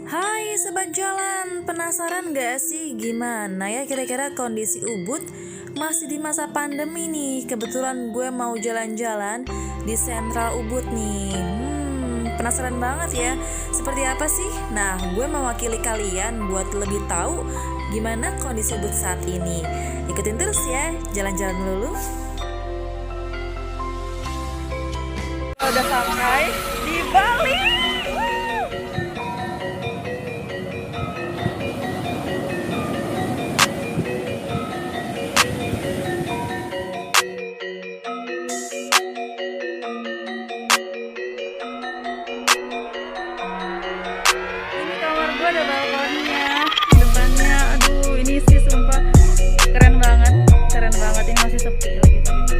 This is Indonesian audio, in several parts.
Hai sobat jalan, penasaran gak sih gimana ya kira-kira kondisi Ubud masih di masa pandemi nih? Kebetulan gue mau jalan-jalan di Sentral Ubud nih. Penasaran banget ya, seperti apa sih? Nah, gue mewakili kalian buat lebih tahu gimana kondisi Ubud saat ini. Ikutin terus ya, jalan-jalan dulu. Udah sampai di Bali. Ada balkonnya depannya, aduh ini sih sumpah keren banget ini masih sepi lagi tadi.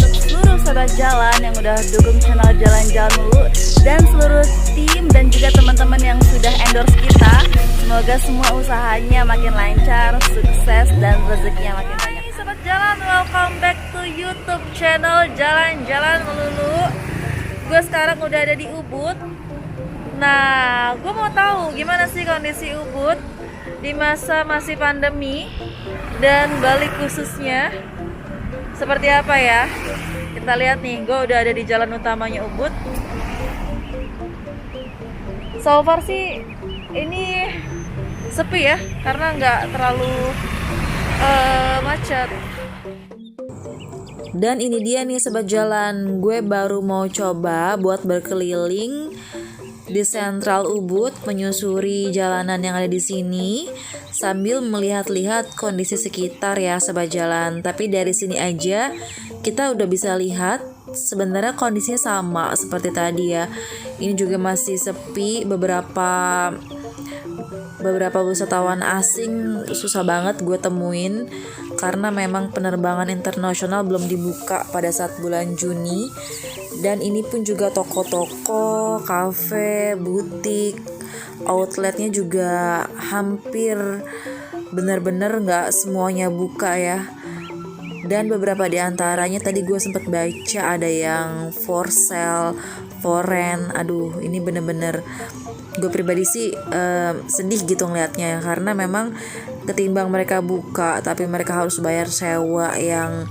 Untuk seluruh sahabat jalan yang udah dukung channel Jalan-Jalan Mulu dan seluruh tim dan juga teman-teman yang sudah endorse kita. Semoga semua usahanya makin lancar, sukses, dan rezekinya makin banyak. Hai sobat jalan, welcome back to YouTube channel Jalan-Jalan Melulu. Gue sekarang udah ada di Ubud. Nah, gue mau tahu gimana sih kondisi Ubud di masa masih pandemi dan Bali khususnya seperti apa ya. Kita lihat nih, gue udah ada di jalan utamanya Ubud. So far sih ini sepi ya, karena nggak terlalu macet. Dan ini dia nih sobat jalan, gue baru mau coba buat berkeliling di Sentral Ubud, menyusuri jalanan yang ada di sini sambil melihat-lihat kondisi sekitar ya sobat jalan. Tapi dari sini aja kita udah bisa lihat sebenarnya kondisinya sama seperti tadi ya. Ini juga masih sepi, beberapa wisatawan asing susah banget gue temuin karena memang penerbangan internasional belum dibuka pada saat bulan Juni. Dan ini pun juga toko-toko, kafe, butik, outletnya juga hampir benar-benar nggak semuanya buka ya. Dan beberapa di antaranya tadi gue sempat baca ada yang for sale, for rent. Aduh, ini bener-bener gue pribadi sih sedih gitu ngeliatnya, karena memang ketimbang mereka buka tapi mereka harus bayar sewa yang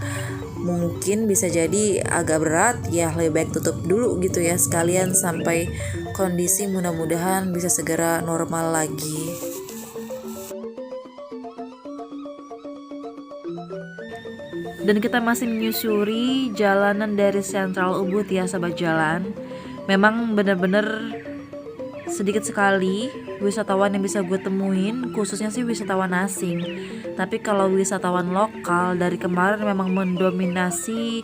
mungkin bisa jadi agak berat, ya lebih baik tutup dulu gitu ya sekalian sampai kondisi mudah-mudahan bisa segera normal lagi. Dan kita masih menyusuri jalanan dari Sentral Ubud ya sahabat jalan. Memang benar-benar sedikit sekali wisatawan yang bisa gue temuin, khususnya sih wisatawan asing. Tapi kalau wisatawan lokal dari kemarin memang mendominasi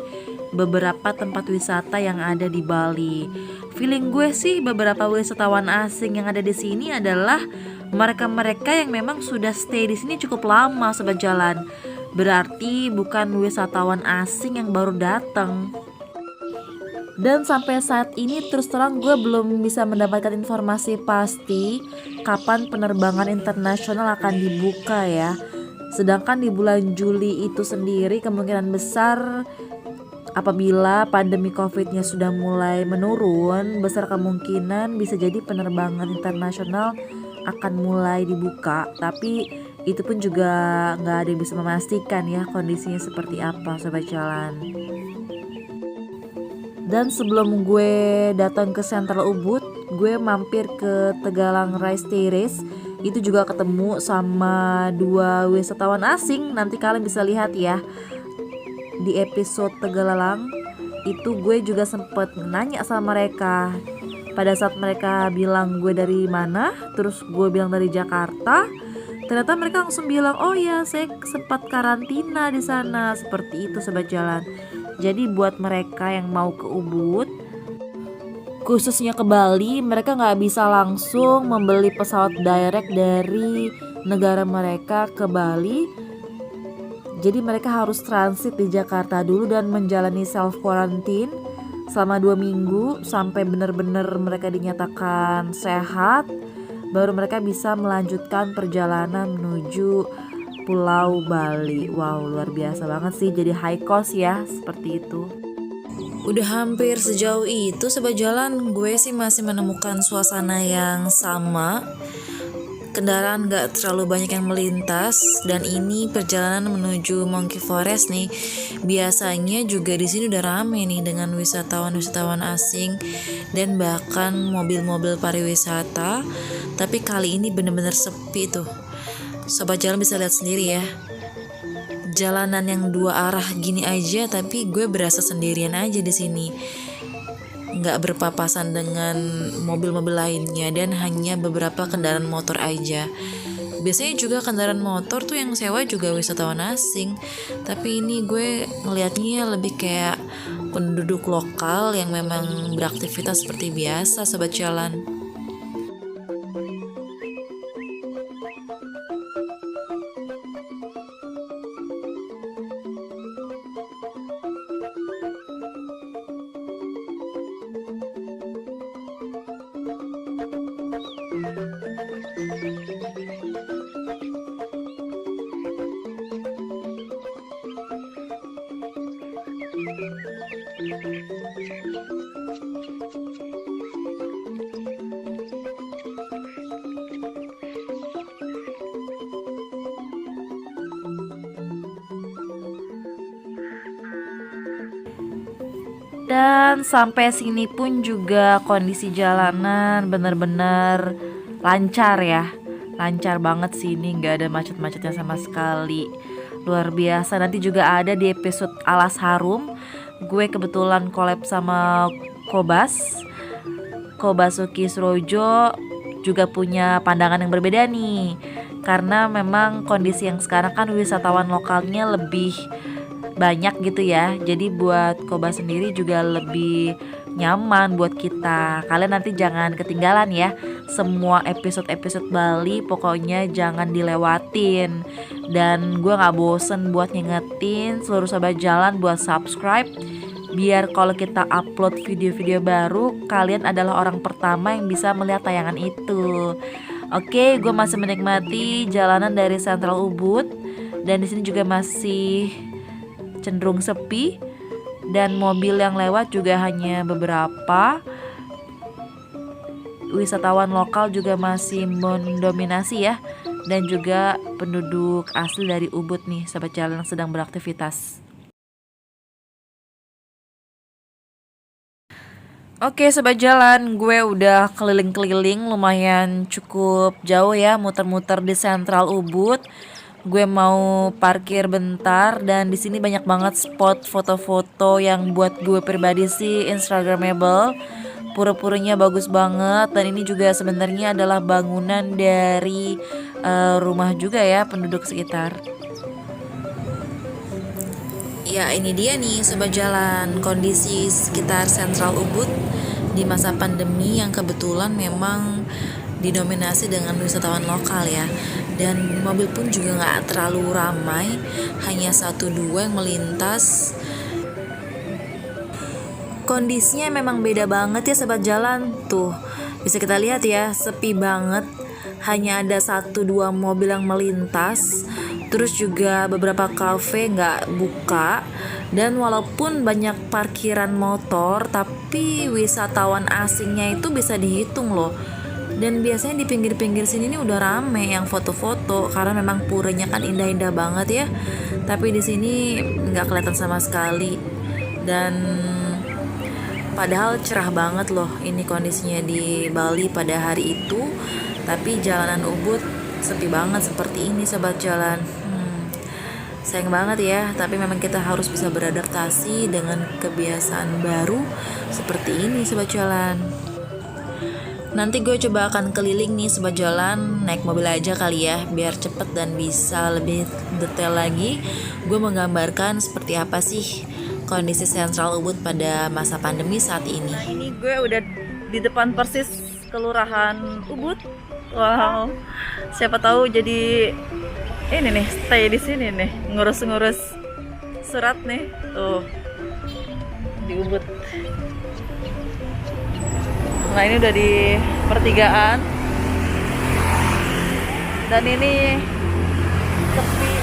beberapa tempat wisata yang ada di Bali. Feeling gue sih beberapa wisatawan asing yang ada di sini adalah mereka-mereka yang memang sudah stay di sini cukup lama sobat jalan. Berarti bukan wisatawan asing yang baru datang. Dan sampai saat ini terus terang gue belum bisa mendapatkan informasi pasti kapan penerbangan internasional akan dibuka ya. Sedangkan di bulan Juli itu sendiri kemungkinan besar apabila pandemi COVID-nya sudah mulai menurun, besar kemungkinan bisa jadi penerbangan internasional akan mulai dibuka. Tapi itu pun juga nggak ada yang bisa memastikan ya kondisinya seperti apa sobat jalan. Dan sebelum gue datang ke Sentral Ubud, gue mampir ke Tegalang Rice Terrace. Itu juga ketemu sama dua wisatawan asing. Nanti kalian bisa lihat ya di episode Tegalang. Itu gue juga sempet nanya sama mereka. Pada saat mereka bilang gue dari mana, terus gue bilang dari Jakarta, ternyata mereka langsung bilang, oh ya saya sempat karantina di sana. Seperti itu sobat jalan. Jadi buat mereka yang mau ke Ubud, khususnya ke Bali, mereka nggak bisa langsung membeli pesawat direct dari negara mereka ke Bali. Jadi mereka harus transit di Jakarta dulu dan menjalani self quarantine selama 2 minggu sampai benar-benar mereka dinyatakan sehat baru mereka bisa melanjutkan perjalanan menuju Pulau Bali. Wow, luar biasa banget sih, jadi high cost ya, seperti itu. Udah hampir sejauh itu Sobat Jalan, gue sih masih menemukan suasana yang sama. Kendaraan gak terlalu banyak yang melintas, dan ini perjalanan menuju Monkey Forest nih. Biasanya juga di sini udah rame nih dengan wisatawan asing dan bahkan mobil-mobil pariwisata. Tapi kali ini bener-bener sepi tuh. Sobat Jalan bisa lihat sendiri ya. Jalanan yang dua arah gini aja, tapi gue berasa sendirian aja di sini. Nggak berpapasan dengan mobil-mobil lainnya dan hanya beberapa kendaraan motor aja. Biasanya juga kendaraan motor tuh yang sewa juga wisatawan asing, tapi ini gue ngelihatnya lebih kayak penduduk lokal yang memang beraktivitas seperti biasa Sobat Jalan. Dan sampai sini pun juga kondisi jalanan bener-bener lancar ya. Lancar banget sini, nggak ada macet-macetnya sama sekali. Luar biasa. Nanti juga ada di episode Alas Harum. Gue kebetulan collab sama Kobasuki Surojo juga punya pandangan yang berbeda nih. Karena memang kondisi yang sekarang kan wisatawan lokalnya lebih banyak gitu ya. Jadi buat Koba sendiri juga lebih nyaman buat kita. Kalian nanti jangan ketinggalan ya. Semua episode-episode Bali pokoknya jangan dilewatin. Dan gue gak bosen buat ngingetin seluruh Sobat Jalan buat subscribe, biar kalau kita upload video-video baru, kalian adalah orang pertama yang bisa melihat tayangan itu. Oke, gue masih menikmati jalanan dari Sentral Ubud. Dan di sini juga masih cenderung sepi, dan mobil yang lewat juga hanya beberapa. Wisatawan lokal juga masih mendominasi ya, dan juga penduduk asli dari Ubud nih Sobat Jalan yang sedang beraktivitas. Oke Sobat Jalan, gue udah keliling-keliling lumayan cukup jauh ya, muter-muter di Sentral Ubud. Gue mau parkir bentar, dan di sini banyak banget spot foto-foto yang buat gue pribadi sih instagramable. Pura-puranya bagus banget, dan ini juga sebenarnya adalah bangunan dari rumah juga ya penduduk sekitar. Ya, ini dia nih Sobat Jalan, kondisi sekitar Sentral Ubud di masa pandemi yang kebetulan memang didominasi dengan wisatawan lokal ya. Dan mobil pun juga gak terlalu ramai, hanya 1-2 yang melintas. Kondisinya memang beda banget ya Sobat Jalan. Tuh, bisa kita lihat ya, sepi banget. Hanya ada 1-2 mobil yang melintas. Terus juga beberapa kafe gak buka. Dan walaupun banyak parkiran motor, tapi wisatawan asingnya itu bisa dihitung loh. Dan biasanya di pinggir-pinggir sini nih udah rame yang foto-foto, karena memang puranya kan indah-indah banget ya. Tapi di sini nggak kelihatan sama sekali. Dan padahal cerah banget loh ini kondisinya di Bali pada hari itu. Tapi jalanan Ubud sepi banget seperti ini Sobat Jalan. Sayang banget ya, tapi memang kita harus bisa beradaptasi dengan kebiasaan baru seperti ini Sobat Jalan. Nanti gue coba akan keliling nih Sobat Jalan, naik mobil aja kali ya, biar cepet dan bisa lebih detail lagi. Gue menggambarkan seperti apa sih kondisi Sentral Ubud pada masa pandemi saat ini. Nah, ini gue udah di depan persis Kelurahan Ubud. Wow, siapa tahu jadi ini nih, stay di sini nih, ngurus-ngurus surat nih. Tuh, di Ubud. Nah, ini udah di pertigaan. Dan ini sepi,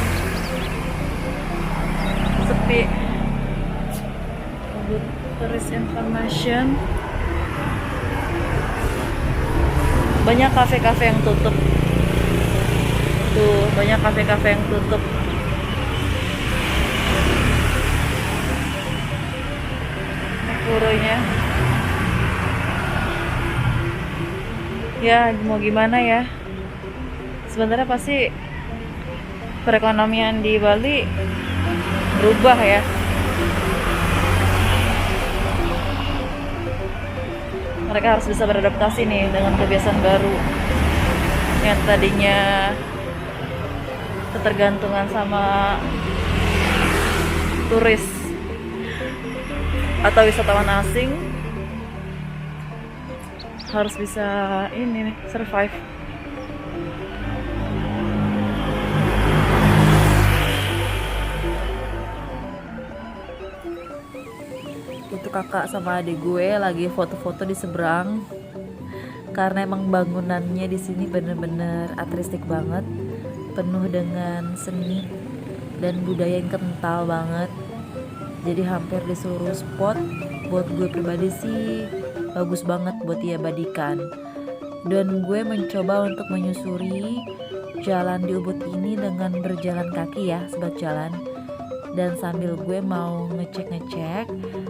sepi. Ubud Tourist Information. Banyak kafe-kafe yang tutup. Tuh, banyak kafe-kafe yang tutup. Puronya. Ya, mau gimana ya? Sebenarnya pasti perekonomian di Bali berubah ya. Mereka harus bisa beradaptasi nih dengan kebiasaan baru yang tadinya ketergantungan sama turis atau wisatawan asing, harus bisa ini nih, survive. Itu kakak sama adik gue lagi foto-foto di seberang karena emang bangunannya di sini bener-bener artistik banget, penuh dengan seni dan budaya yang kental banget. Jadi hampir di seluruh spot buat gue pribadi sih bagus banget buat diabadikan. Dan gue mencoba untuk menyusuri jalan di Ubud ini dengan berjalan kaki ya, sobat jalan. Dan sambil gue mau ngecek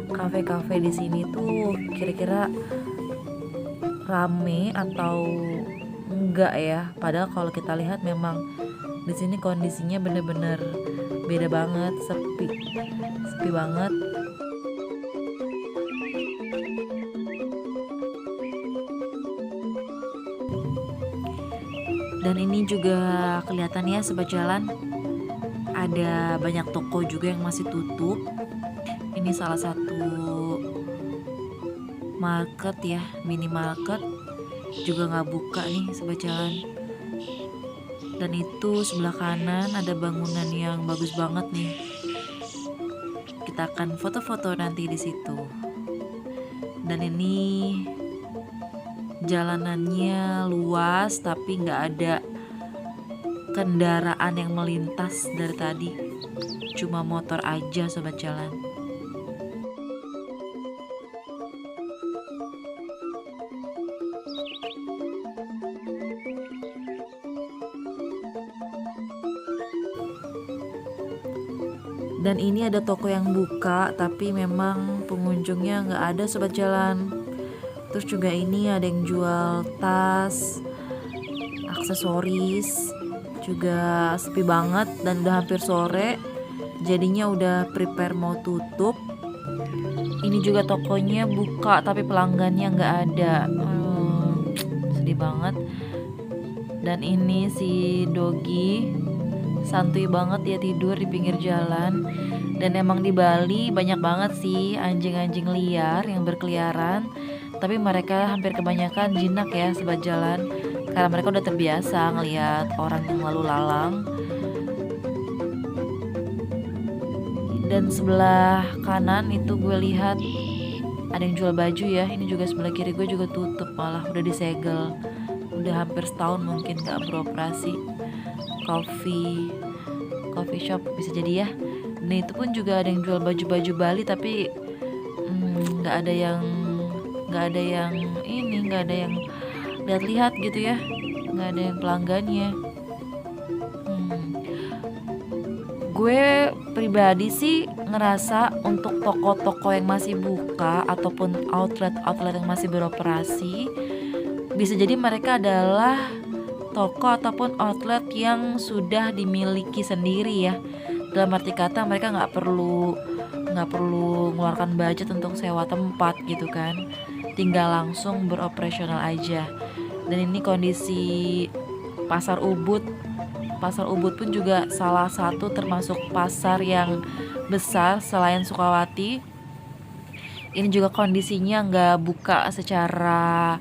kafe-kafe di sini tuh kira-kira rame atau enggak ya. Padahal kalau kita lihat memang di sini kondisinya bener-bener beda banget, sepi banget. Dan ini juga kelihatan ya sobat jalan, ada banyak toko juga yang masih tutup. Ini salah satu market ya, minimarket juga nggak buka nih sobat jalan. Dan itu sebelah kanan ada bangunan yang bagus banget nih. Kita akan foto-foto nanti di situ. Dan ini jalanannya luas tapi nggak ada kendaraan yang melintas dari tadi. Cuma motor aja sobat jalan. Dan ini ada toko yang buka tapi memang pengunjungnya nggak ada sobat jalan. Terus juga ini ada yang jual tas, aksesoris, juga sepi banget dan udah hampir sore. Jadinya udah prepare mau tutup. Ini juga tokonya buka tapi pelanggannya nggak ada. Sedih banget. Dan ini si Dogi santuy banget dia tidur di pinggir jalan. Dan emang di Bali banyak banget sih anjing-anjing liar yang berkeliaran, tapi mereka hampir kebanyakan jinak ya sobat jalan, karena mereka udah terbiasa ngelihat orang yang lalu lalang. Dan sebelah kanan itu gue lihat ada yang jual baju ya. Ini juga sebelah kiri gue juga tutup, malah udah disegel, udah hampir setahun mungkin gak beroperasi. Coffee shop bisa jadi ya. Nah itu pun juga ada yang jual baju-baju Bali tapi nggak ada yang lihat-lihat gitu ya, nggak ada yang pelanggannya. Gue pribadi sih ngerasa untuk toko-toko yang masih buka ataupun outlet yang masih beroperasi, bisa jadi mereka adalah toko ataupun outlet yang sudah dimiliki sendiri ya. Dalam arti kata mereka nggak perlu mengeluarkan budget untuk sewa tempat gitu kan, tinggal langsung beroperasional aja. Dan ini kondisi pasar Ubud pun juga salah satu termasuk pasar yang besar selain Sukawati. Ini juga kondisinya nggak buka secara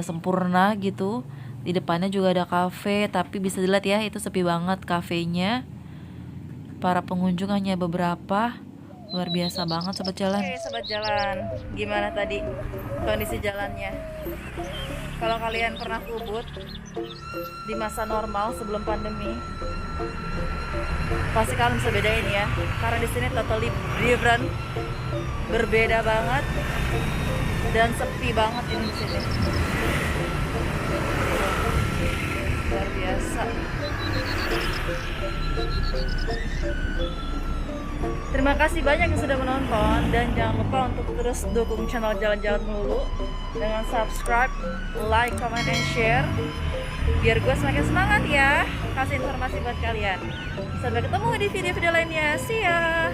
sempurna gitu. Di depannya juga ada kafe, tapi bisa dilihat ya itu sepi banget kafenya. Para pengunjung hanya beberapa. Luar biasa banget sobat jalan. Oke sobat jalan, gimana tadi kondisi jalannya? Kalau kalian pernah ke Ubud di masa normal sebelum pandemi, pasti kalian bisa bedain ya. Karena di sini totally different, berbeda banget dan sepi banget ini di sini. Luar biasa. Terima kasih banyak yang sudah menonton, dan jangan lupa untuk terus dukung channel Jalan-Jalan Melulu dengan subscribe, like, comment, and share biar gue semakin semangat ya kasih informasi buat kalian. Sampai ketemu di video-video lainnya. See ya.